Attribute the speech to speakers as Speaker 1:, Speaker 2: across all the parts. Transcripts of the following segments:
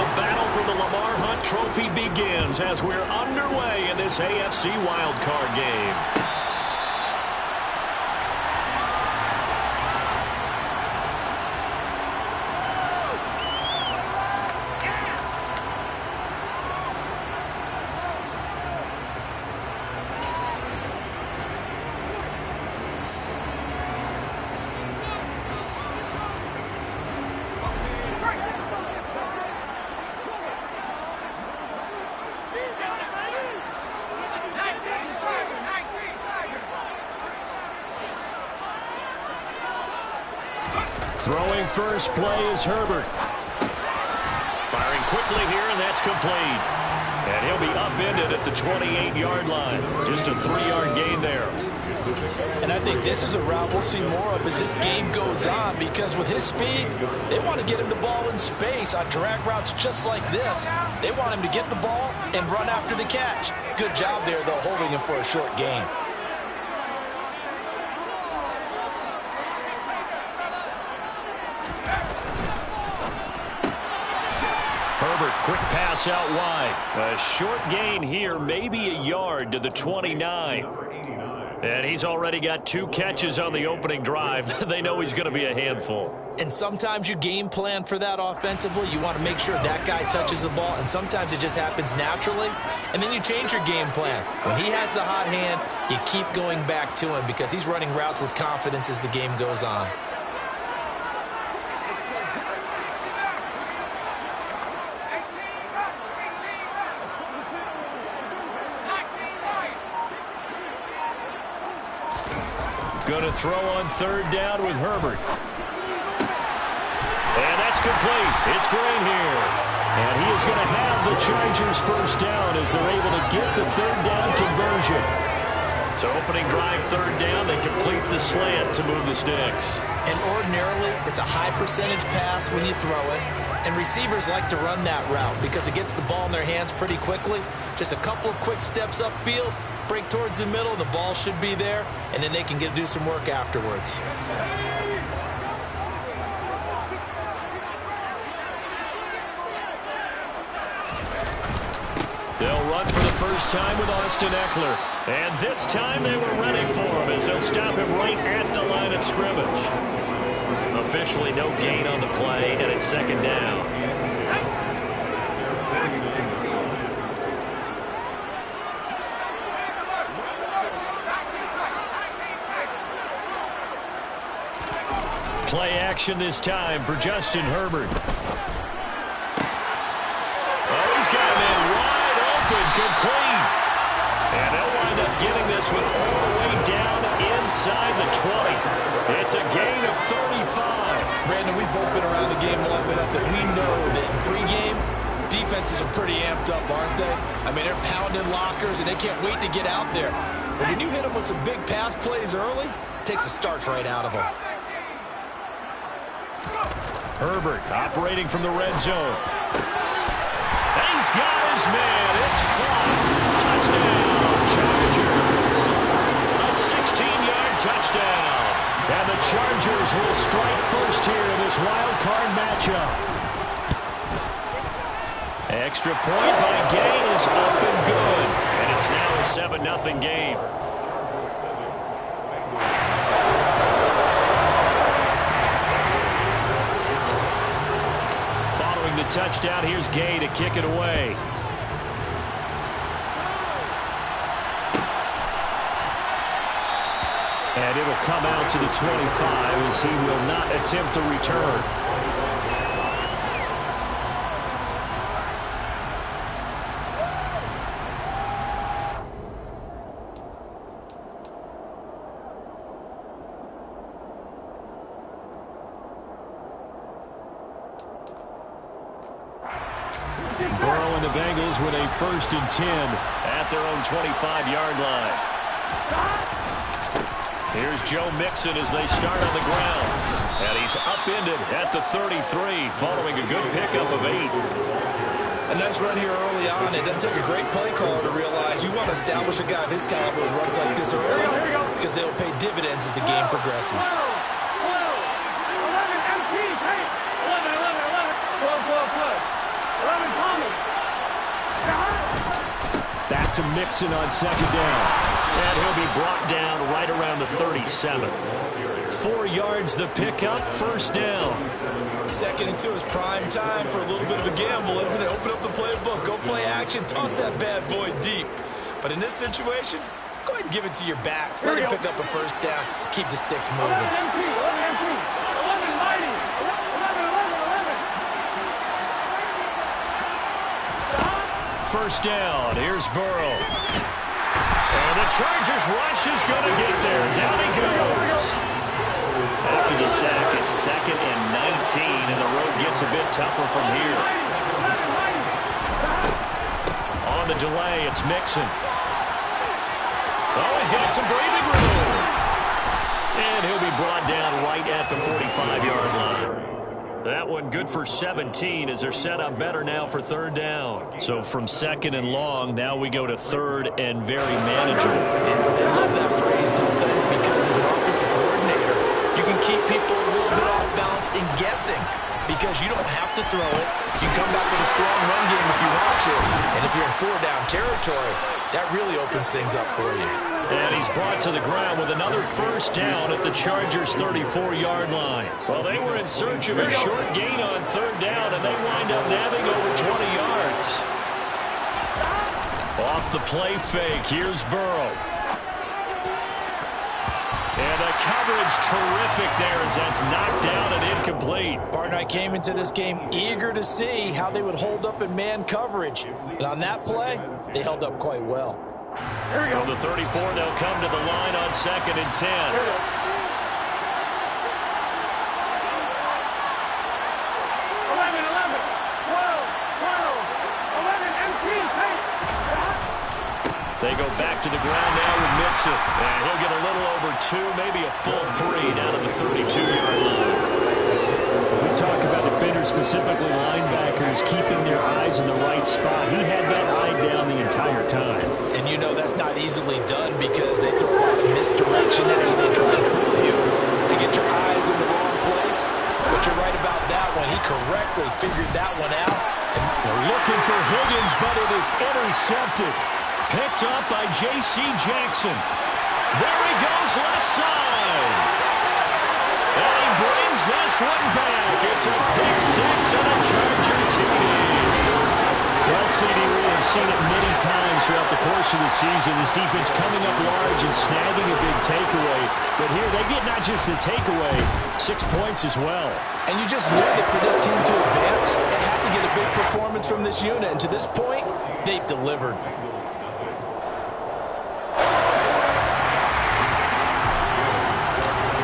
Speaker 1: The battle for the Lamar Hunt Trophy begins as we're underway in this AFC wildcard game. Throwing first play is Herbert. Firing quickly here, and that's complete. And he'll be upended at the 28-yard line. Just a 3-yard gain there.
Speaker 2: And I think this is a route we'll see more of as this game goes on, because with his speed, they want to get him the ball in space on drag routes just like this. They want him to get the ball and run after the catch. Good job there, though, holding him for a short gain.
Speaker 1: Herbert, quick pass out wide. A short gain here, maybe a yard to the 29. And he's already got 2 catches on the opening drive. They know he's going to be a handful.
Speaker 2: And sometimes you game plan for that offensively. You want to make sure that guy touches the ball, and sometimes it just happens naturally. And then you change your game plan. When he has the hot hand, you keep going back to him because he's running routes with confidence as the game goes on.
Speaker 1: Going to throw on 3rd down with Herbert. And that's complete. It's Green here. And he is going to have the Chargers first down as they're able to get the 3rd down conversion. So opening drive, 3rd down, they complete the slant to move the sticks.
Speaker 2: And ordinarily, it's a high percentage pass when you throw it. And receivers like to run that route because it gets the ball in their hands pretty quickly. Just a couple of quick steps upfield, break towards the middle, the ball should be there, and then they can do some work afterwards.
Speaker 1: They'll run for the first time with Austin Eckler. And this time they were ready for him as they'll stop him right at the line of scrimmage. Officially no gain on the play, and it's 2nd down. Play action this time for Justin Herbert. Oh, he's got him in wide open, complete. And they'll wind up getting this one all the way down inside the 20. It's a gain of 35.
Speaker 2: Brandon, we've both been around the game long enough that we know that in pregame, defenses are pretty amped up, aren't they? I mean, they're pounding lockers, and they can't wait to get out there. But when you hit them with some big pass plays early, it takes the starch right out of them.
Speaker 1: Herbert operating from the red zone. He's got his man. It's caught. Touchdown, Chargers. A 16-yard touchdown. And the Chargers will strike first here in this wild card matchup. Extra point by Gay is up and good. And it's now a 7-0 game. The touchdown. Here's Gay to kick it away. And it'll come out to the 25 as he will not attempt to return. Burrow and the Bengals with a 1st and 10 at their own 25-yard line. Here's Joe Mixon as they start on the ground. And he's upended at the 33 following a good pickup of 8.
Speaker 2: A nice run here early on. It doesn't take a great play caller to realize you want to establish a guy of his caliber with runs like this early because they will pay dividends as the game progresses.
Speaker 1: back to Mixon on second down. And he'll be brought down right around the 37. 4 yards the pickup, first down.
Speaker 2: Second and 2 is prime time for a little bit of a gamble, isn't it? Open up the playbook, go play action, toss that bad boy deep. But in this situation, go ahead and give it to your back. Let him pick up a first down. Keep the sticks moving.
Speaker 1: First down, here's Burrow. And the Chargers rush is going to get there. Down he goes. After the sack, it's 2nd and 19, and the road gets a bit tougher from here. On the delay, it's Mixon. Oh, he's got some breathing room. And he'll be brought down right at the 45-yard line. That one good for 17 as they're set up better now for third down. So from 2nd and long, now we go to 3rd and very manageable.
Speaker 2: And they love that phrase, don't they? Because as an offensive coordinator, you can keep people a little bit off balance and guessing because you don't have to throw it. You come back with a strong run game if you want to. And if you're in 4-down territory, that really opens things up for you.
Speaker 1: And he's brought to the ground with another first down at the Chargers' 34-yard line. Well, they were in search of a short gain on third down, and they wind up nabbing over 20 yards. Off the play fake, here's Burrow. And the coverage terrific there as that's knocked down and incomplete.
Speaker 2: Partner, I came into this game eager to see how they would hold up in man coverage. And on that play, they held up quite well.
Speaker 1: Here we go. From the 34, they'll come to the line on 2nd and 10. Here we go.
Speaker 3: 11, 12, 11, empty,
Speaker 1: They go back to the ground now with Mixon. And he'll get a little over 2, maybe a full 3 down at the 32-yard line. We talk about defenders, specifically linebackers, keeping their eyes in the right spot. He had that eye down the entire time.
Speaker 2: And you know that's not easily done because they throw a lot of misdirection at you. They try and fool you. They get your eyes in the wrong place. But you're right about that one. He correctly figured that one out.
Speaker 1: And they're looking for Higgins, but it is intercepted. Picked up by J.C. Jackson. There he goes, left side. And he brings this one back. It's a pick 6 and a Charger TD. Well, CD, we have seen it many times throughout the course of the season. This defense coming up large and snagging a big takeaway. But here they get not just the takeaway, 6 points as well.
Speaker 2: And you just knew that for this team to advance, they had to get a big performance from this unit. And to this point, they've delivered.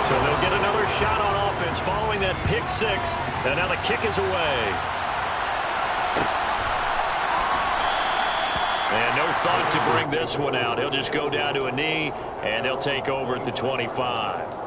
Speaker 1: So they'll get another shot on offense following that pick 6. And now the kick is away. And no thought to bring this one out. He'll just go down to a knee, and they'll take over at the 25.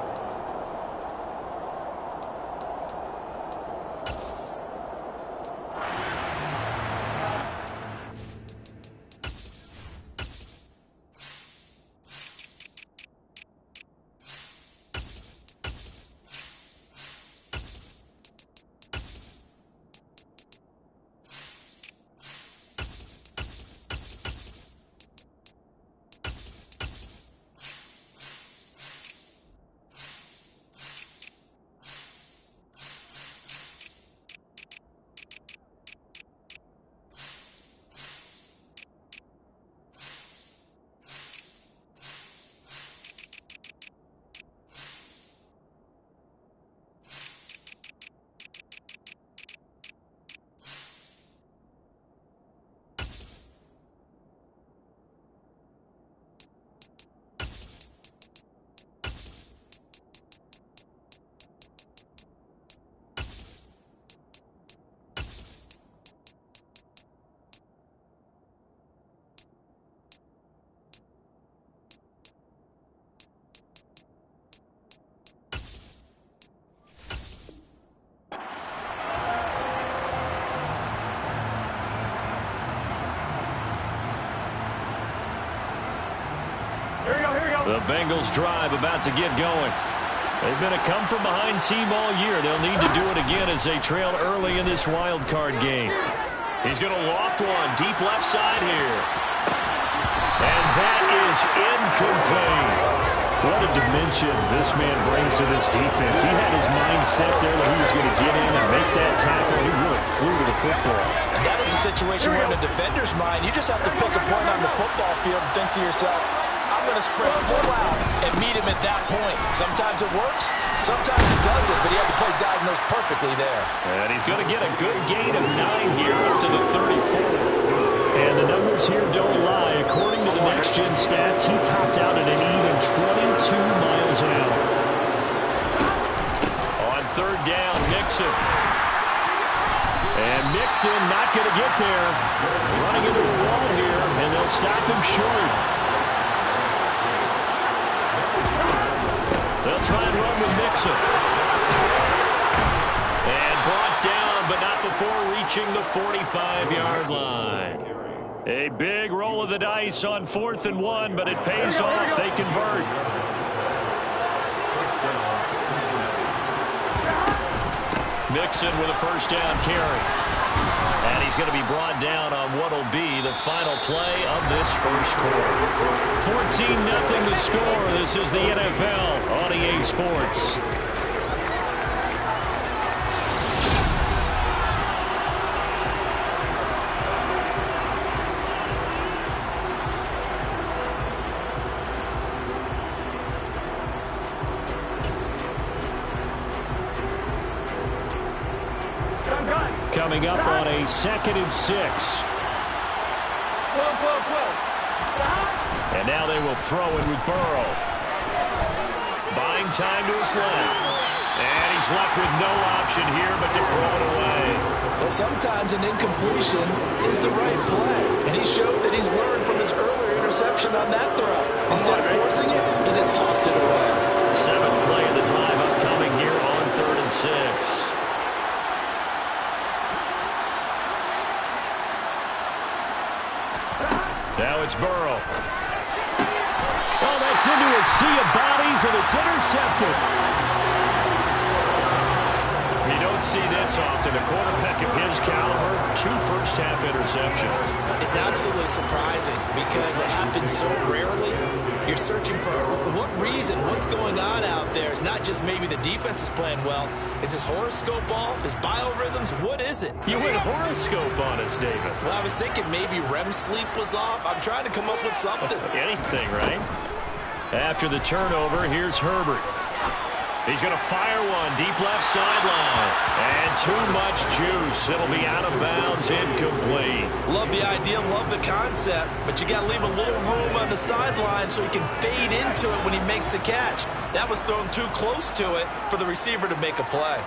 Speaker 1: The Bengals drive about to get going. They've been a come-from-behind team all year. They'll need to do it again as they trail early in this wild card game. He's going to loft one deep left side here. And that is incomplete. What a dimension this man brings to this defense. He had his mind set there that he was going to get in and make that tackle. He really flew to the football.
Speaker 2: And that is a situation where in a defender's mind, you just have to pick a point on the football field and think to yourself, I'm going to sprint full out and meet him at that point. Sometimes it works, sometimes it doesn't, but he had the play diagnosed perfectly there.
Speaker 1: And he's going to get a good gain of 9 here up to the 34. And the numbers here don't lie. According to the next-gen stats, he topped out at an even 22 miles an hour. On third down, Mixon. And Mixon not going to get there. Running into the wall here, and they'll stop him short. They'll try and run with Mixon. And brought down, but not before reaching the 45-yard line. A big roll of the dice on 4th and 1, but it pays off. They convert. Mixon with a first down carry. And he's going to be brought down on what will be the final play of this first quarter. 14-0 the score. This is the NFL on EA Sports. Coming up on a 2nd and 6. And now they will throw it with Burrow. Buying time to his left. And he's left with no option here but to throw it away.
Speaker 2: Well, sometimes an incompletion is the right play. And he showed that he's learned from his earlier interception on that throw. Instead of forcing it, he just tossed it away.
Speaker 1: 7th play of the drive upcoming here on 3rd and 6. Now it's Burrow. Oh, that's into a sea of bodies, and it's intercepted. You don't see this often. A quarterback of his caliber, 2 first-half interceptions.
Speaker 4: It's absolutely surprising because it happens so rarely. You're searching for what reason, what's going on out there. It's not just maybe the defense is playing well. Is his horoscope off? His biorhythms? What is it?
Speaker 1: You went horoscope on us, David.
Speaker 4: Well, I was thinking maybe REM sleep was off. I'm trying to come up with something.
Speaker 1: Anything, right? After the turnover, here's Herbert. He's going to fire one deep left sideline. And too much juice. It'll be out of bounds, incomplete.
Speaker 4: Love the idea, love the concept, but you got to leave a little room on the sideline so he can fade into it when he makes the catch. That was thrown too close to it for the receiver to make a play.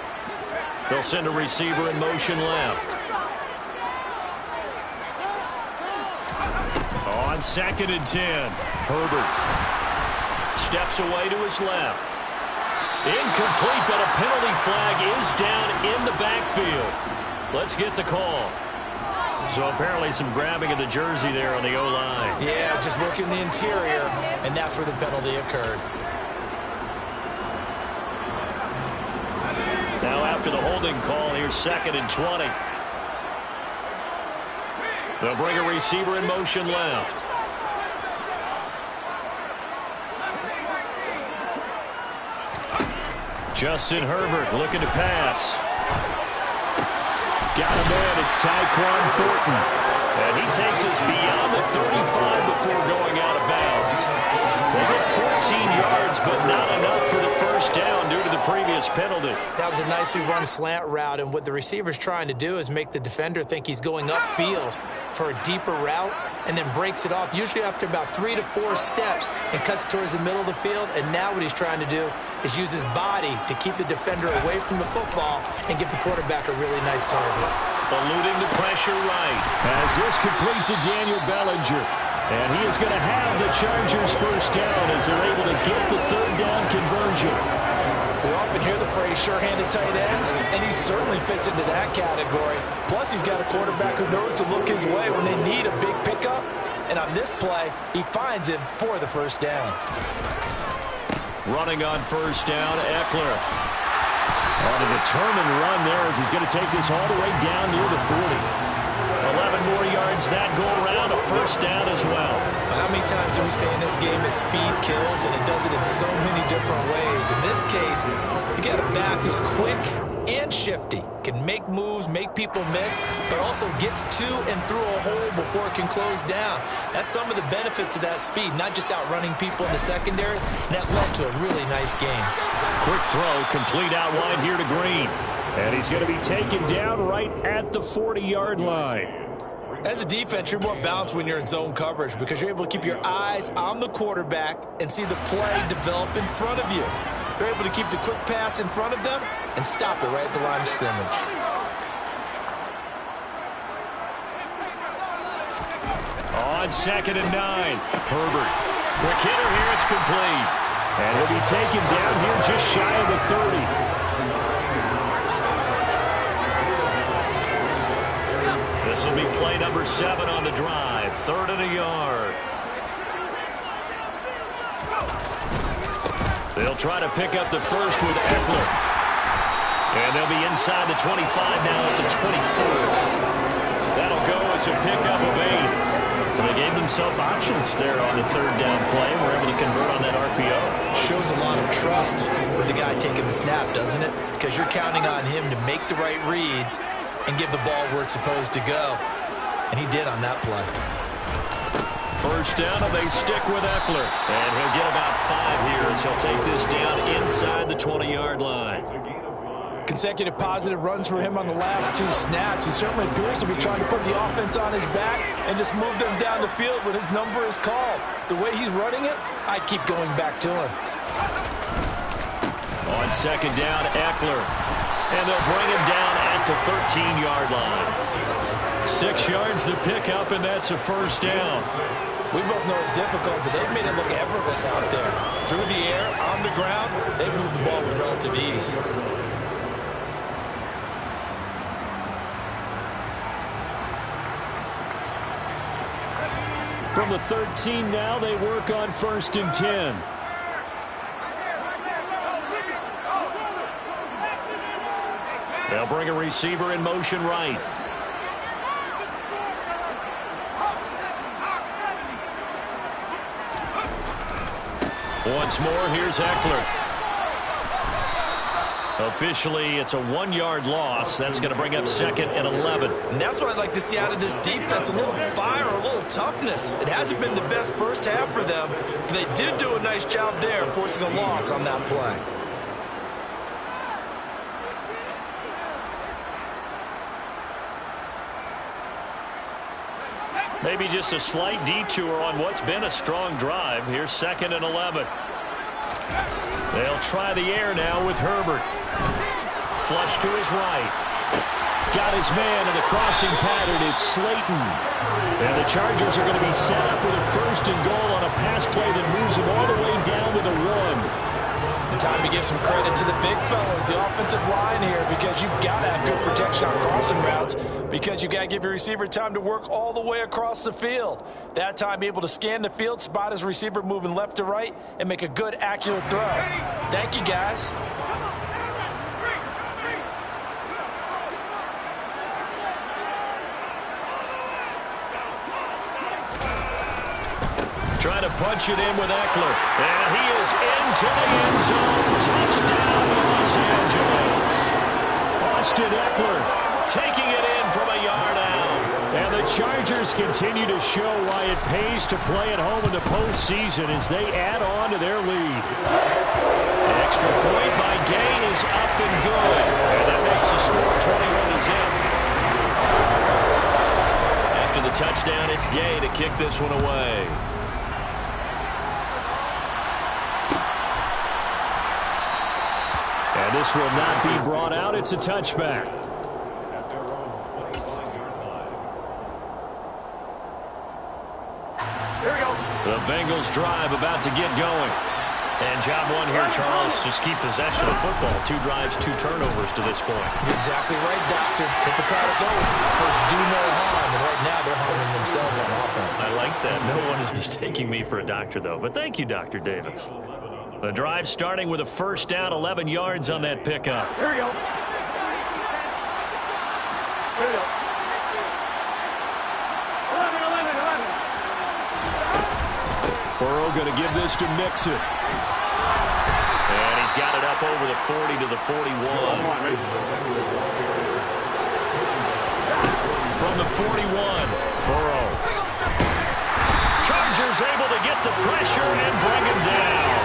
Speaker 1: They'll send a receiver in motion left. On 2nd and 10, Herbert steps away to his left. Incomplete, but a penalty flag is down in the backfield. Let's get the call. So apparently some grabbing of the jersey there on the O-line.
Speaker 4: Yeah, just working the interior, and that's where the penalty occurred.
Speaker 1: Now after the holding call, here's 2nd and 20. They'll bring a receiver in motion left. Justin Herbert looking to pass. Got him in. It's Tyquan Thornton. And he takes us beyond the 35 before going out of bounds. They get 14 yards, but not enough for the first down due to the previous penalty.
Speaker 2: That was a nicely run slant route, and what the receiver's trying to do is make the defender think he's going upfield for a deeper route, and then breaks it off, usually after about 3 to 4 steps, and cuts towards the middle of the field. And now what he's trying to do is use his body to keep the defender away from the football and give the quarterback a really nice target.
Speaker 1: Eluding the pressure right. As this complete to Daniel Bellinger. And he is going to have the Chargers first down as they're able to get the 3rd down conversion.
Speaker 2: We often hear the phrase sure-handed tight ends, and he certainly fits into that category. Plus, he's got a quarterback who knows to look his way when they need a big pickup. And on this play, he finds him for the first down.
Speaker 1: Running on first down, Eckler. On a determined run there as he's going to take this all the way down near the 40. 11 7 more yards that go around, a first down as well.
Speaker 4: How many times do we say in this game that speed kills, and it does it in so many different ways? In this case, you got a back who's quick and shifty, can make moves, make people miss, but also gets to and through a hole before it can close down. That's some of the benefits of that speed, not just outrunning people in the secondary, and that led to a really nice game.
Speaker 1: Quick throw, complete out wide here to Green. And he's going to be taken down right at the 40-yard line.
Speaker 4: As a defense, you're more balanced when you're in zone coverage because you're able to keep your eyes on the quarterback and see the play develop in front of you. You're able to keep the quick pass in front of them and stop it right at the line of scrimmage.
Speaker 1: On 2nd and 9, Herbert. Quick hitter here, it's complete. And he'll be taken down here just shy of the 30. This will be play number 7 on the drive. 3rd and a yard. They'll try to pick up the first with Eckler. And they'll be inside the 25 now at the 24. That'll go as a pickup of 8. So they gave themselves options there on the 3rd down play. We're able to convert on that RPO.
Speaker 4: Shows a lot of trust with the guy taking the snap, doesn't it? Because you're counting on him to make the right reads and give the ball where it's supposed to go. And he did on that play.
Speaker 1: First down, and they stick with Eckler. And he'll get about 5 here as he'll take this down inside the 20-yard line.
Speaker 2: Consecutive positive runs for him on the last 2 snaps. He certainly appears to be trying to put the offense on his back and just move them down the field when his number is called. The way he's running it, I keep going back to him.
Speaker 1: On 2nd down, Eckler. And they'll bring him down at the 13-yard line. 6 yards the pickup, and that's a first down.
Speaker 4: We both know it's difficult, but they've made it look effortless out there. Through the air, on the ground, they've moved the ball with relative ease.
Speaker 1: From the 13 now, they work on 1st and 10. They'll bring a receiver in motion right. Once more, here's Eckler. Officially, it's a 1-yard loss. That's going to bring up 2nd and 11.
Speaker 4: And that's what I'd like to see out of this defense, a little fire, a little toughness. It hasn't been the best first half for them, but they did do a nice job there, forcing a loss on that play.
Speaker 1: Maybe just a slight detour on what's been a strong drive. Here's 2nd and 11. They'll try the air now with Herbert. Flush to his right. Got his man in the crossing pattern. It's Slayton. And the Chargers are going to be set up with a 1st and goal on a pass play that moves them all the way down to the 1.
Speaker 2: Time to give some credit to the big fellas, the offensive line here, because you've got to have good protection on crossing routes, because you got to give your receiver time to work all the way across the field. That time, be able to scan the field, spot his receiver moving left to right, and make a good, accurate throw. Thank you, guys.
Speaker 1: Trying to punch it in with Eckler. And he is into the end zone. Touchdown, Los Angeles. Austin Eckler taking it in from a yard out. And the Chargers continue to show why it pays to play at home in the postseason as they add on to their lead. An extra point by Gay is up and good. And that makes the score 21-0. After the touchdown, it's Gay to kick this one away. And this will not be brought out. It's a touchback.
Speaker 3: Here we go.
Speaker 1: The Bengals drive about to get going. And job one here, Charles, just keep possession of football. 2 drives, 2 turnovers to this point.
Speaker 4: You're exactly right, Doctor. Hippocratic oath. First, do no harm. And right now, they're harming themselves on offense.
Speaker 1: I like that. No one is mistaking me for a doctor, though. But thank you, Dr. Davis. The drive starting with a first down, 11 yards on that pickup.
Speaker 3: Here we go. Here we go.
Speaker 1: Burrow going to give this to Mixon. And he's got it up over the 40 to the 41. From the 41, Burrow. Chargers able to get the pressure and bring him down.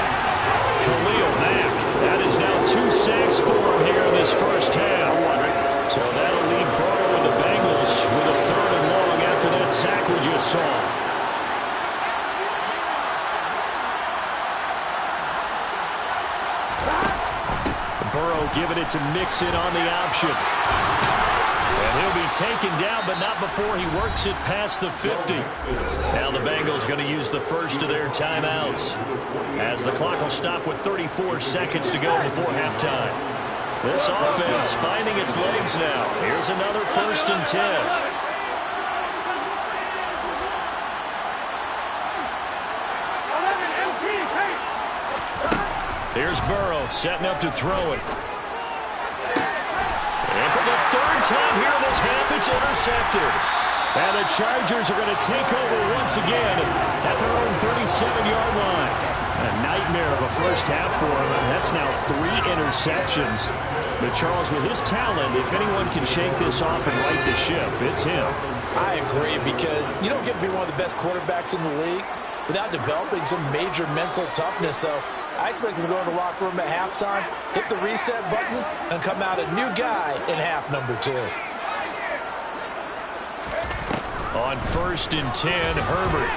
Speaker 1: Khalil Mack, that is now 2 sacks for him here in this first half. So that'll leave Burrow and the Bengals with a 3rd and long after that sack we just saw. Burrow giving it to Mixon on the option. And he'll be taken down, but not before he works it past the 50. Now the Bengals going to use the first of their timeouts, as the clock will stop with 34 seconds to go before halftime. This offense finding its legs now. Here's another 1st and 10. Here's Burrow setting up to throw it. And for the 3rd time here in this half, it's intercepted. And the Chargers are going to take over once again at their own 37-yard line. A nightmare of a first half for him. That's now 3 interceptions. But Charles, with his talent, if anyone can shake this off and right the ship, it's him.
Speaker 2: I agree, because you don't get to be one of the best quarterbacks in the league without developing some major mental toughness. So I expect him to go in the locker room at halftime, hit the reset button, and come out a new guy in half number 2.
Speaker 1: On 1st and 10, Herbert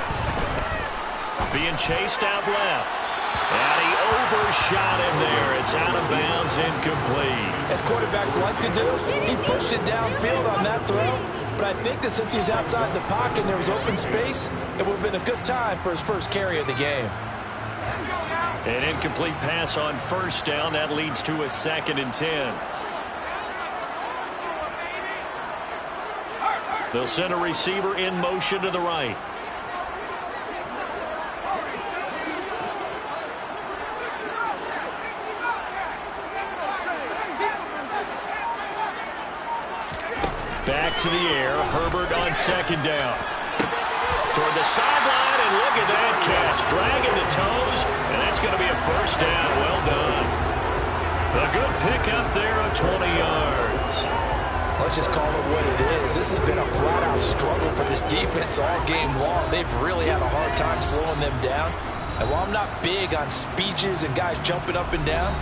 Speaker 1: being chased out left. And he overshot him there. It's out of bounds, incomplete.
Speaker 2: As quarterbacks like to do, he pushed it downfield on that throw. But I think that since he was outside the pocket and there was open space, it would have been a good time for his first carry of the game.
Speaker 1: An incomplete pass on 1st down. That leads to a 2nd and 10. They'll send a receiver in motion to the right. Back to the air. Herbert on 2nd down. Toward the sideline, and look at that catch. Dragging the toes, and that's going to be a 1st down. Well done. A good pickup there of 20 yards.
Speaker 2: Let's just call it what it is. This has been a flat-out struggle for this defense all game long. They've really had a hard time slowing them down. And while I'm not big on speeches and guys jumping up and down,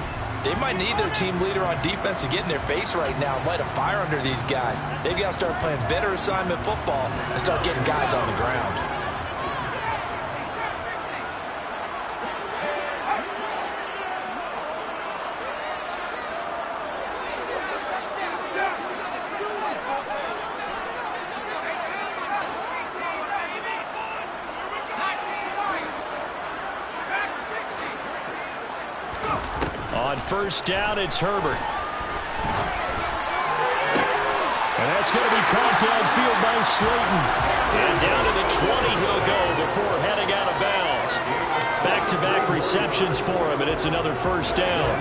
Speaker 2: they might need their team leader on defense to get in their face right now and light a fire under these guys. They've got to start playing better assignment football and start getting guys on the ground.
Speaker 1: On 1st down, it's Herbert. And that's going to be caught downfield by Slayton. And down to the 20 he'll go before heading out of bounds. Back-to-back receptions for him, and it's another 1st down.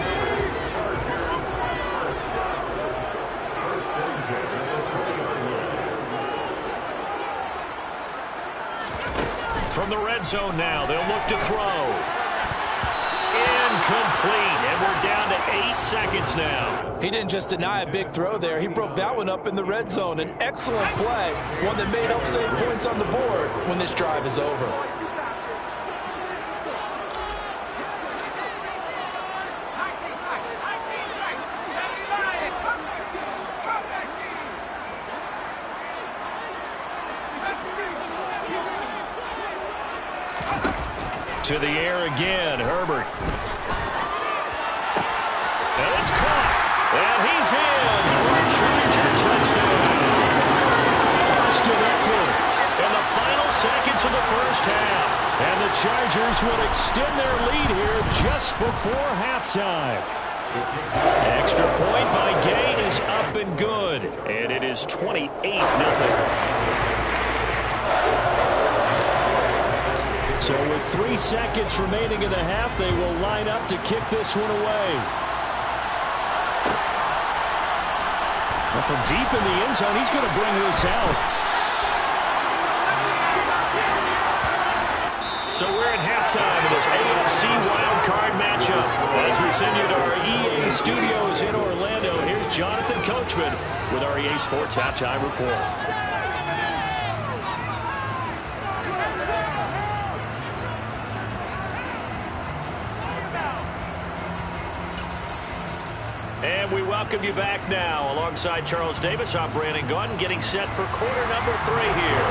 Speaker 1: From the red zone now, they'll look to throw. Incomplete, and we're down to 8 seconds now.
Speaker 2: He didn't just deny a big throw there. He broke that one up in the red zone. An excellent play, one that may help save points on the board when this drive is over.
Speaker 1: To the air again, Herbert. And it's caught. And he's in for a Charger touchdown. Austin Eckler in the final seconds of the first half. And the Chargers will extend their lead here just before halftime. Extra point by Gay is up and good. And it is 28-0. So with 3 seconds remaining in the half, they will line up to kick this one away. Well, from deep in the end zone, he's going to bring this out. So we're at halftime of this AFC wildcard matchup. As we send you to our EA studios in Orlando, here's Jonathan Coachman with our EA Sports Halftime Report. And we welcome you back now. Alongside Charles Davis, I'm Brandon Gaudin, getting set for quarter number 3 here.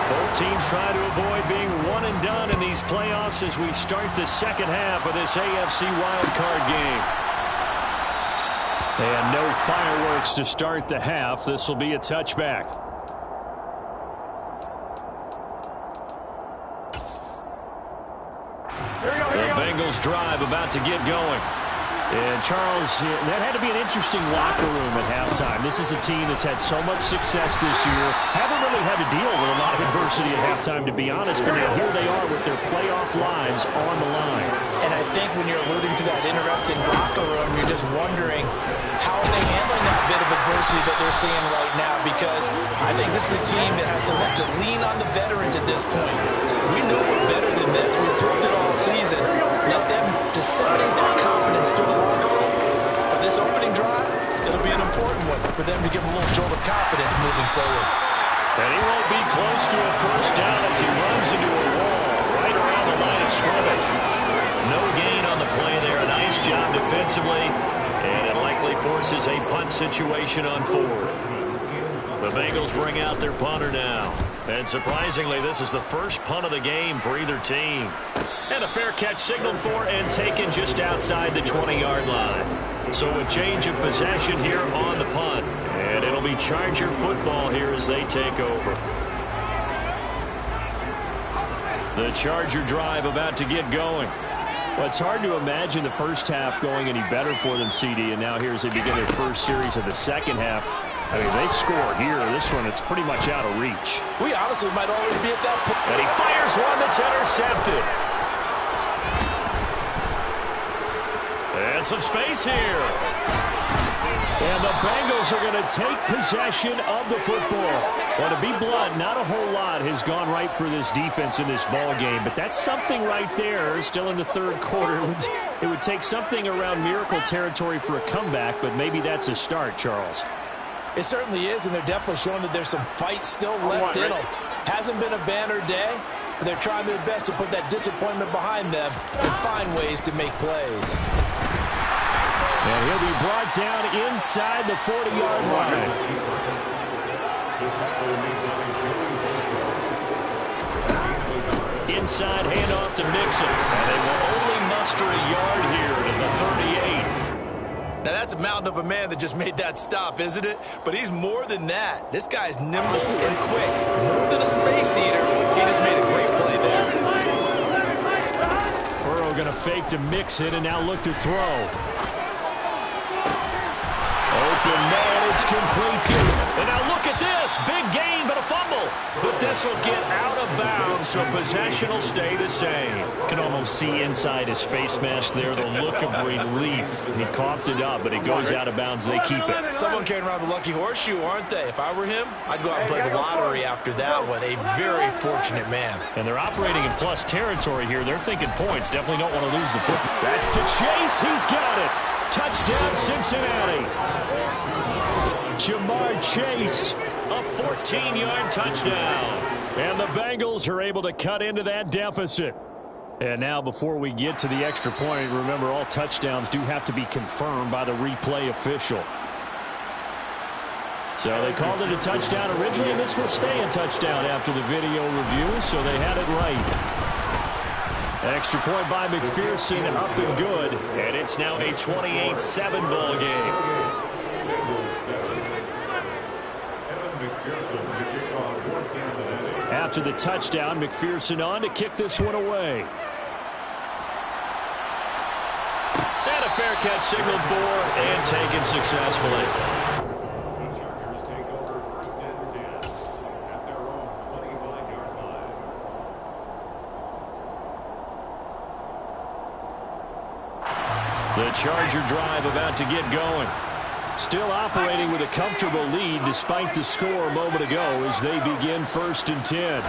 Speaker 1: Both teams trying to avoid being one and done in these playoffs as we start the second half of this AFC wildcard game. And no fireworks to start the half. This will be a touchback. The Bengals drive about to get going. And, Charles, that had to be an interesting locker room at halftime. This is a team that's had so much success this year. Haven't really had to deal with a lot of adversity at halftime, to be honest. But now here they are with their playoff lives on the line.
Speaker 2: And I think when you're alluding to that interesting locker room, you're just wondering how are they handling that bit of adversity that they're seeing right now. Because I think this is a team that has to look to lean on the veterans at this point. We know we're better than this. We've proved it all season. Let them disseminate that confidence through the locker room. For this opening drive, it'll be an important one for them to give them a little jolt of confidence moving forward.
Speaker 1: And he won't be close to a first down as he runs into a wall right around the line of scrimmage. No gain on the play there. A nice job defensively. And it likely forces a punt situation on 4th. The Bengals bring out their punter now. And surprisingly, this is the first punt of the game for either team. And a fair catch signaled for and taken just outside the 20-yard line. So a change of possession here on the punt. And it'll be Charger football here as they take over. The Charger drive about to get going. Well, it's hard to imagine the first half going any better for them, CD. And now here as they begin their first series of the second half. I mean, they score here. This one, it's pretty much out of reach.
Speaker 2: We honestly might already be at that point.
Speaker 1: And he fires one that's intercepted. And some space here. And the Bengals are going to take possession of the football. Well, to be blunt, not a whole lot has gone right for this defense in this ball game, but that's something right there. Still in the third quarter. It would take something around miracle territory for a comeback, but maybe that's a start, Charles.
Speaker 2: It certainly is, and they're definitely showing that there's some fight still left in them. Hasn't been a banner day, but they're trying their best to put that disappointment behind them and find ways to make plays.
Speaker 1: And he'll be brought down inside the 40-yard line. Inside handoff to Mixon. And they will only muster a yard here to the 38.
Speaker 4: Now, that's a mountain of a man that just made that stop, isn't it? But he's more than that. This guy's nimble and quick. More than a space eater. He just made a great play there.
Speaker 1: Burrow going to fake to Mixon and now look to throw. Open man, it's complete. And now look at this. Big gain, but a fumble. But this will get out of bounds, so possession will stay the same. Can almost see inside his face mask there the look of relief. He coughed it up, but it goes out of bounds. They keep it.
Speaker 4: Someone carrying around the lucky horseshoe, aren't they? If I were him, I'd go out and play the lottery after that one. A very fortunate man.
Speaker 1: And they're operating in plus territory here. They're thinking points. Definitely don't want to lose the football. That's to Chase. He's got it. Touchdown, Cincinnati. Jamar Chase, a 14-yard touchdown. And the Bengals are able to cut into that deficit. And now before we get to the extra point, remember all touchdowns do have to be confirmed by the replay official. So they called it a touchdown originally, and this will stay a touchdown after the video review, so they had it right. Extra point by McPherson, up and good. And it's now a 28-7 ball game. After the touchdown, McPherson on to kick this one away. And a fair catch signaled for and taken successfully. The Charger drive about to get going. Still operating with a comfortable lead despite the score a moment ago as they begin 1st and 10.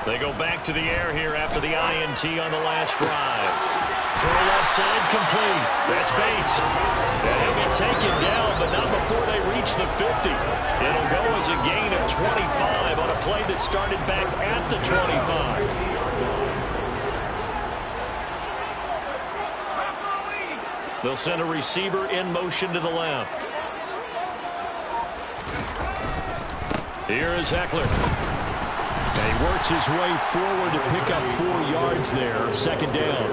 Speaker 1: They go back to the air here after the INT on the last drive. Throw left side, complete. That's Bates. And he'll be taken down, but not before they reach the 50. It'll go as a gain of 25 on a play that started back at the 25. They'll send a receiver in motion to the left. Here is Ekeler. And he works his way forward to pick up 4 yards there. Second down.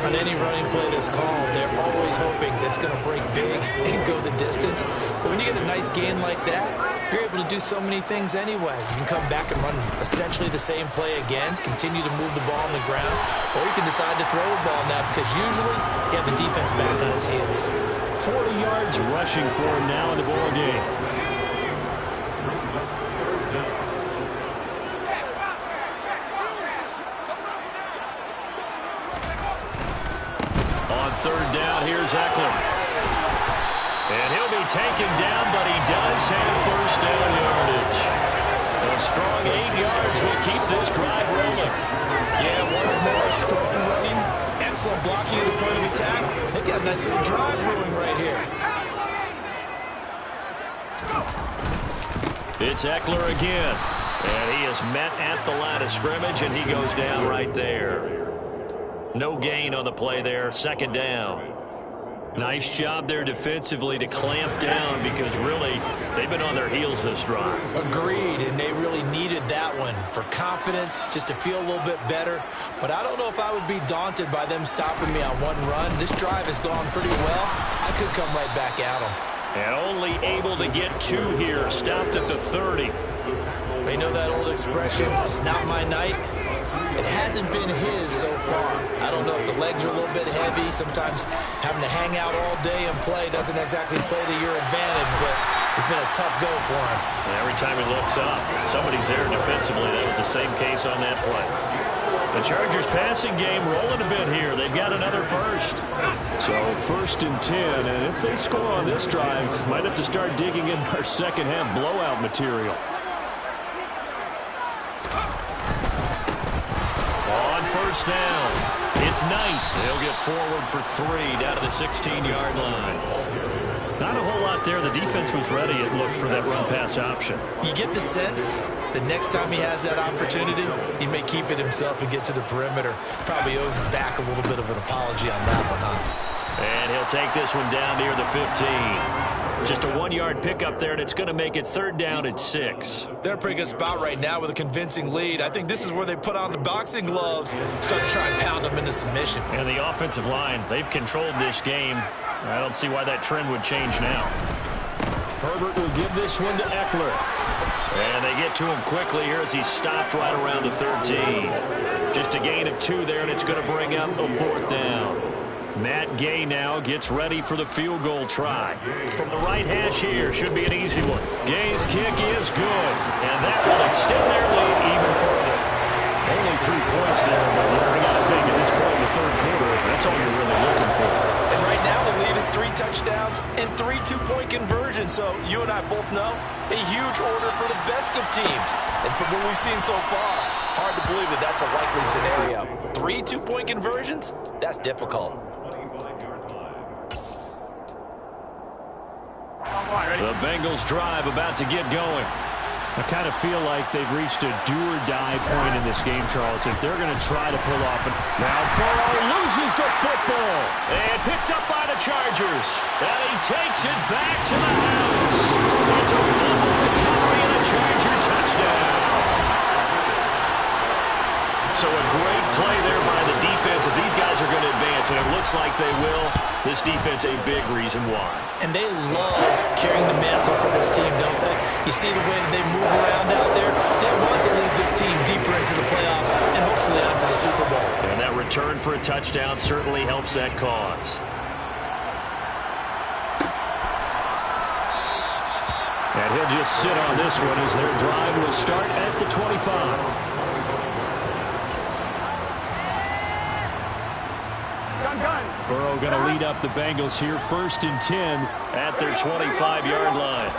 Speaker 4: On any running play that's called, they're always hoping that it's going to break big and go the distance. But when you get a nice gain like that, you're able to do so many things anyway. You can come back and run essentially the same play again, continue to move the ball on the ground, or you can decide to throw the ball now because usually you have the defense back on its heels.
Speaker 1: 40 yards rushing for him now in the ball game. On third down, here's Ekeler. And he'll be taken down, but he does have first down yardage. A strong 8 yards will keep this drive rolling.
Speaker 4: Yeah, once more, strong running, excellent blocking at the point of attack. They've got a nice little drive brewing right here.
Speaker 1: It's Ekeler again. And he is met at the line of scrimmage, and he goes down right there. No gain on the play there, second down. Nice job there defensively to clamp down because really they've been on their heels this drive.
Speaker 4: Agreed, and they really needed that one for confidence, just to feel a little bit better. But I don't know if I would be daunted by them stopping me on one run. This drive has gone pretty well. I could come right back at them.
Speaker 1: And only able to get 2 here, stopped at the 30.
Speaker 4: They know that old expression, it's not my night. It hasn't been his so far. I don't know if the legs are a little bit heavy. Sometimes having to hang out all day and play doesn't exactly play to your advantage, but it's been a tough go for him.
Speaker 1: And every time he looks up, somebody's there defensively. That was the same case on that play. The Chargers passing game rolling a bit here. They've got another first. So 1st and 10, and if they score on this drive, might have to start digging in our second half blowout material. First down. It's Knight. He'll get forward for 3 down to the 16-yard line. Not a whole lot there. The defense was ready, it looked, for that run-pass option.
Speaker 4: You get the sense that next time he has that opportunity, he may keep it himself and get to the perimeter. Probably owes his back a little bit of an apology on that one, huh?
Speaker 1: And he'll take this one down near the 15. Just a 1-yard pickup there, and it's going to make it 3rd down at 6.
Speaker 4: They're in a pretty good spot right now with a convincing lead. I think this is where they put on the boxing gloves, start to try and pound them into submission.
Speaker 1: And the offensive line, they've controlled this game. I don't see why that trend would change now. Herbert will give this one to Ekeler. And they get to him quickly here as he stopped right around the 13. Just a gain of 2 there, and it's going to bring up the 4th down. Matt Gay now gets ready for the field goal try. From the right hash here, should be an easy one. Gay's kick is good, and that will extend their lead even further. Only 3 points there, but you got to think at this point in the 3rd quarter, that's all you're really looking for.
Speaker 4: And right now the lead is 3 touchdowns and 3 two-point conversions. So you and I both know a huge order for the best of teams. And from what we've seen so far, hard to believe that that's a likely scenario. 3 two-point conversions? That's difficult.
Speaker 1: The Bengals drive about to get going. I kind of feel like they've reached a do-or-die point in this game, Charles, if they're going to try to pull off it. Now Burrow loses the football. And picked up by the Chargers. And he takes it back to the house. It's a fumble recovery and a Charger touchdown. So a great play there by the defense. If these guys are going to advance, and it looks like they will, this defense a big reason why.
Speaker 4: And they love carrying the mantle for this team, don't they? You see the way that they move around out there? They want to lead this team deeper into the playoffs and hopefully onto the Super Bowl.
Speaker 1: And that return for a touchdown certainly helps that cause. And he'll just sit on this one as their drive will start at the 25. Burrow going to lead up the Bengals here, 1st and 10 at their 25-yard line.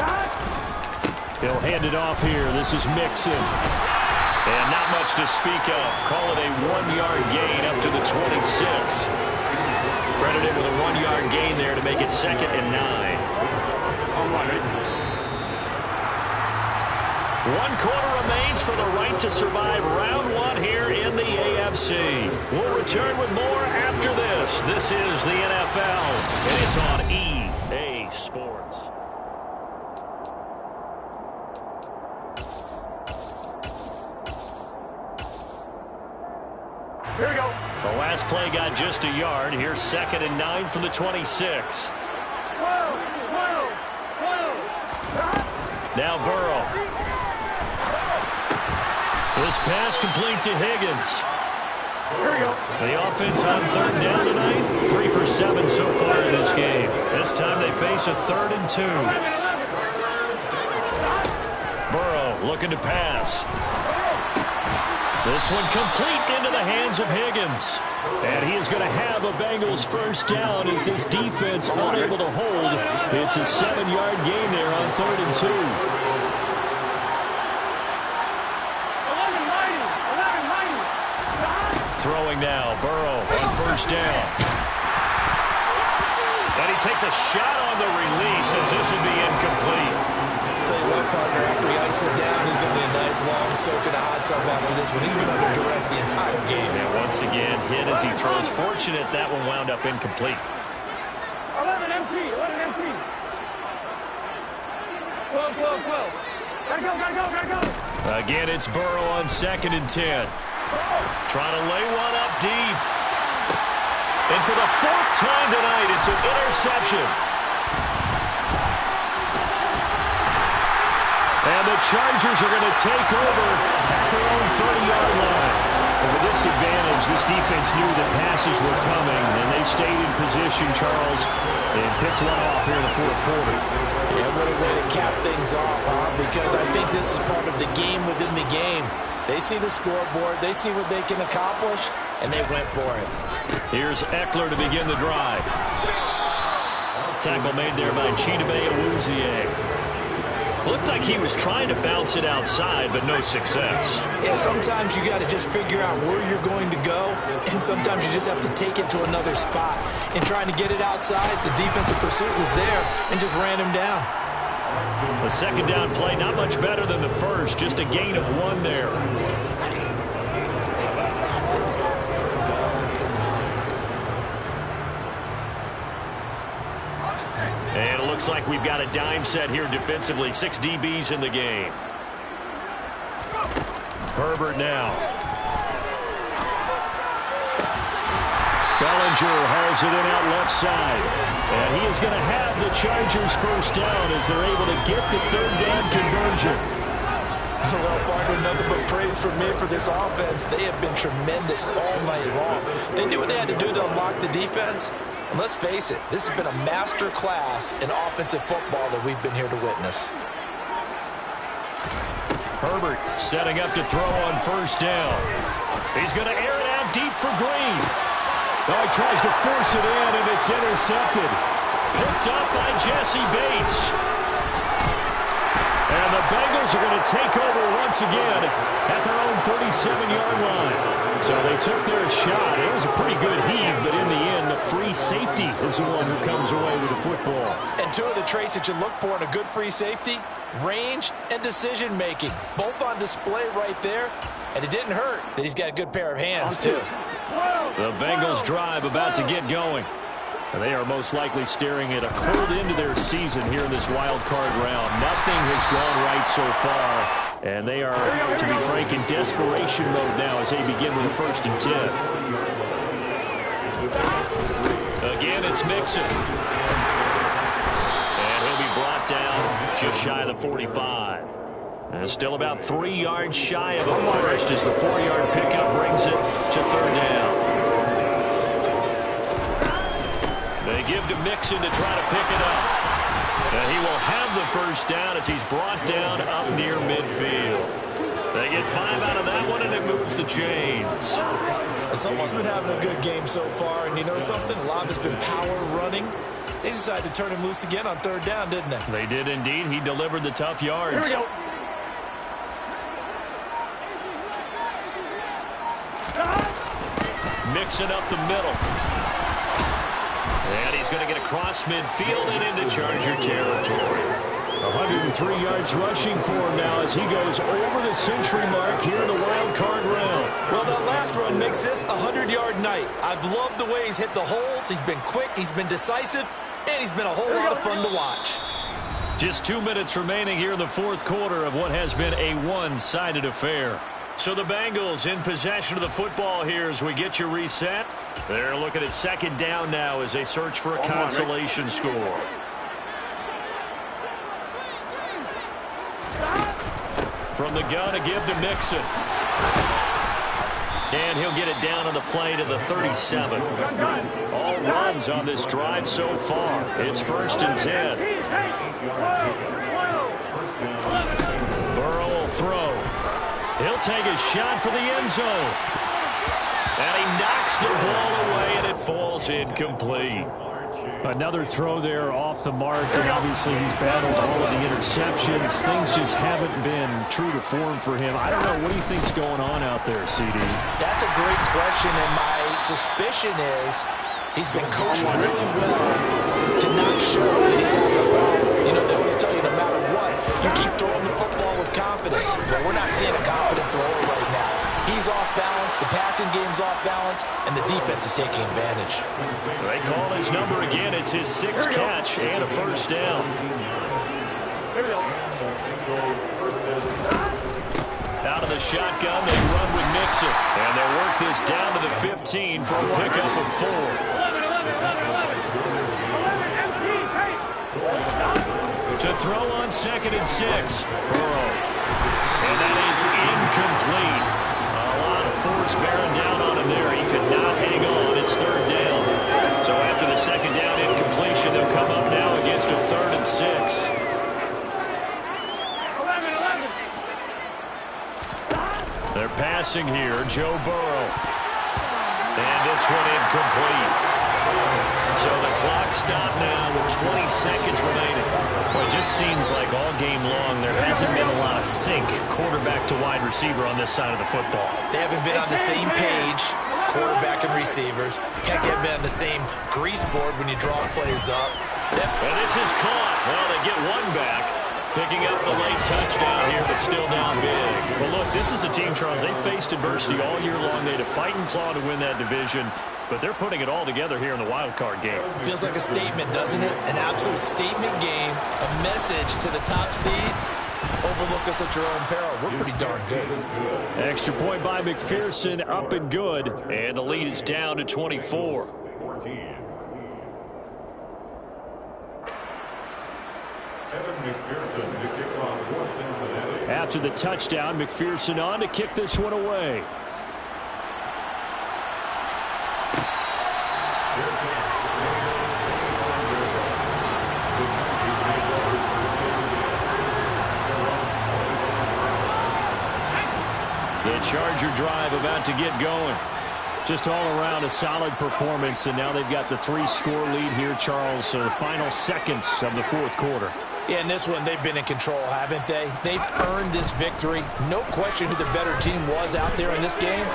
Speaker 1: He'll hand it off here. This is Mixon. And not much to speak of. Call it a 1-yard gain up to the 26. Credited with a 1-yard gain there to make it 2nd and 9.
Speaker 3: All right.
Speaker 1: 1 quarter remains for the right to survive round 1 here in the AFC. We'll return with more after this. This is the NFL, and it's on EA Sports.
Speaker 3: Here we go.
Speaker 1: The last play got just a yard. Here's 2nd and 9 from the 26.
Speaker 3: 12.
Speaker 1: Now Burrow. This pass complete to Higgins.
Speaker 3: Here we go.
Speaker 1: The offense on 3rd down tonight. 3 for 7 so far in this game. This time they face a 3rd and 2. Burrow looking to pass. This one complete into the hands of Higgins. And he is going to have a Bengals first down as this defense unable to hold. It's a 7-yard gain there on 3rd and 2.
Speaker 3: 11-90.
Speaker 1: Throwing now, Burrow on first down. And he takes a shot on the release as this would be incomplete.
Speaker 4: Tell you what, partner, after he ices down, he's going to be a nice long soak in a hot tub after this one. He's been under duress the entire game.
Speaker 1: And once again, hit as he throws. Fortunate that one wound up incomplete.
Speaker 3: 11 MT. 12. Gotta go.
Speaker 1: Again, it's Burrow on 2nd and 10. Trying to lay one up deep. And for the 4th time tonight, it's an interception. And the Chargers are going to take over at their own 30-yard line. And with this advantage, this defense knew that passes were coming, and they stayed in position, Charles, and picked one off here in the 4th quarter.
Speaker 4: Yeah, what a way to cap things off, huh? Because I think this is part of the game within the game. They see the scoreboard, they see what they can accomplish, and they went for it.
Speaker 1: Here's Eckler to begin the drive. Tackle made there by Chidobe Awuzie. Looked like he was trying to bounce it outside, but no success.
Speaker 4: Yeah, sometimes you got to just figure out where you're going to go, and sometimes you just have to take it to another spot. And trying to get it outside, the defensive pursuit was there and just ran him down.
Speaker 1: The 2nd down play, not much better than the first, just a gain of 1 there. And it looks like we've got a dime set here defensively. 6 DBs in the game. Herbert now. Bellinger hauls it in out left side. And he is going to have the Chargers first down as they're able to get the 3rd down conversion.
Speaker 4: Well, partner, nothing but praise from me for this offense. They have been tremendous all night long. They knew what they had to do to unlock the defense. And let's face it, this has been a master class in offensive football that we've been here to witness.
Speaker 1: Herbert setting up to throw on first down. He's going to air it out deep for Green. Oh, he tries to force it in, and it's intercepted. Picked up by Jesse Bates. And the Bengals are going to take over once again at their own 37-yard line. So they took their shot. It was a pretty good heave, but in the end, the free safety is the one who comes away with the football.
Speaker 4: And 2 of the traits that you look for in a good free safety, range and decision-making. Both on display right there. And it didn't hurt that he's got a good pair of hands, too.
Speaker 1: The Bengals drive about to get going. And they are most likely staring at a cold end to their season here in this wild card round. Nothing has gone right so far. And they are, to be frank, in desperation mode now as they begin with a 1st and 10. Again, it's Mixon. And he'll be brought down just shy of the 45. And still about 3 yards shy of a first as the 4-yard pickup brings it to 3rd down. They give to Mixon to try to pick it up. And he will have the first down as he's brought down up near midfield. They get 5 out of that one, and it moves the chains.
Speaker 4: Someone's been having a good game so far, and you know something? A lot has been power running. They decided to turn him loose again on 3rd down, didn't they?
Speaker 1: They did indeed. He delivered the tough yards.
Speaker 3: Here we go.
Speaker 1: mixing up the middle. And he's going to get across midfield and into Charger territory.
Speaker 5: 103 yards rushing for him now as he goes over the century mark here in the wild card round.
Speaker 2: Well, that last run makes this a 100-yard night. I've loved the way he's hit the holes. He's been quick, he's been decisive, and he's been a whole lot of fun to watch.
Speaker 1: Just 2 minutes remaining here in the fourth quarter of what has been a one-sided affair. So the Bengals in possession of the football here as we get you reset. They're looking at second down now as they search for a consolation score. From the gun, a give to Mixon. And he'll get it down on the play to the 37. All runs on this drive so far. It's 1st and 10. Burrow will throw. He'll take a shot for the end zone. And he knocks the ball away, and it falls incomplete.
Speaker 5: Another throw there off the mark, and obviously he's battled all of the interceptions. Things just haven't been true to form for him. I don't know. What do you think's going on out there, CD?
Speaker 2: That's a great question, and my suspicion is he's been coached really well to not show that he's having a problem. You know, they always tell you no matter what, you keep throwing the football with confidence. But we're not seeing a confident thrower right now. He's off balance, the passing game's off balance, and the defense is taking advantage.
Speaker 1: They call his number again. It's his 6th catch and a first down. Out of the shotgun, they run with Mixon. And they work this down to the 15 for a pickup of 4. To throw on 2nd and 6. Burrow. And that is incomplete. Force bearing down on him there. He could not hang on. It's 3rd down. So after the 2nd down incompletion, they'll come up now against a 3rd and 6.
Speaker 3: 11.
Speaker 1: They're passing here. Joe Burrow. And this one incomplete. So the clock stopped now with 20 seconds remaining. Well, it just seems like all game long there hasn't been a lot of sync quarterback to wide receiver on this side of the football.
Speaker 2: They haven't been on the same page, quarterback and receivers. Heck, they haven't been on the same grease board when you draw plays up.
Speaker 1: And this is caught. Well, they get one back. Picking up the late touchdown here, but still down big. Well, look, this is a team, Charles, they faced adversity all year long. They had to fight and claw to win that division, but they're putting it all together here in the wild card game.
Speaker 2: Feels like a statement, doesn't it? An absolute statement game, a message to the top seeds. Overlook us at your own peril. We're pretty darn good.
Speaker 1: Extra point by McPherson, up and good, and the lead is down to 24.
Speaker 5: After the touchdown, McPherson on to kick this one away.
Speaker 1: The Charger drive about to get going.
Speaker 5: Just all around a solid performance, and now they've got the 3-score lead here, Charles. So the final seconds of the fourth quarter.
Speaker 2: Yeah, in this one, they've been in control, haven't they? They've earned this victory. No question who the better team was out there in this game.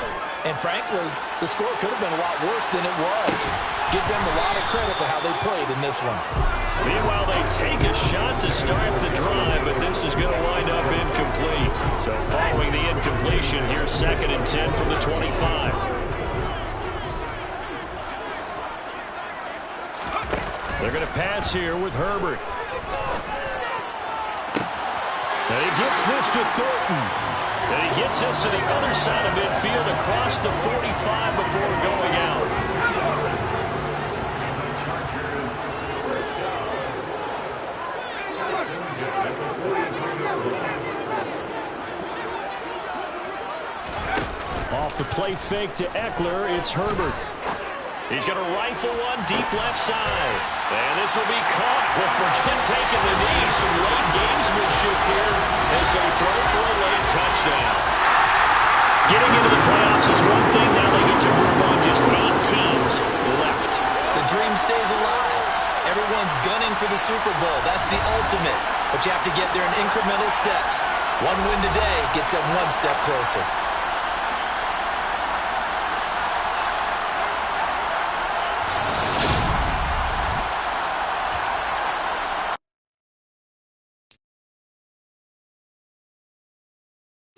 Speaker 2: And frankly, the score could have been a lot worse than it was. Give them a lot of credit for how they played in this one.
Speaker 1: Meanwhile, they take a shot to start the drive, but this is going to wind up incomplete. So following the incompletion, here's 2nd and 10 from the 25. They're going to pass here with Herbert. And he gets this to Thornton. And he gets this to the other side of midfield across the 45 before going out.
Speaker 5: Off the play fake to Eckler, it's Herbert.
Speaker 1: He's going to rifle one deep left side. And this will be caught. Well, forget taking the knee. Some late gamesmanship here as they throw for a late touchdown. Getting into the playoffs is one thing. Now they get to move on. Just 8 teams left.
Speaker 2: The dream stays alive. Everyone's gunning for the Super Bowl. That's the ultimate. But you have to get there in incremental steps. One win today gets them one step closer.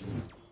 Speaker 1: it.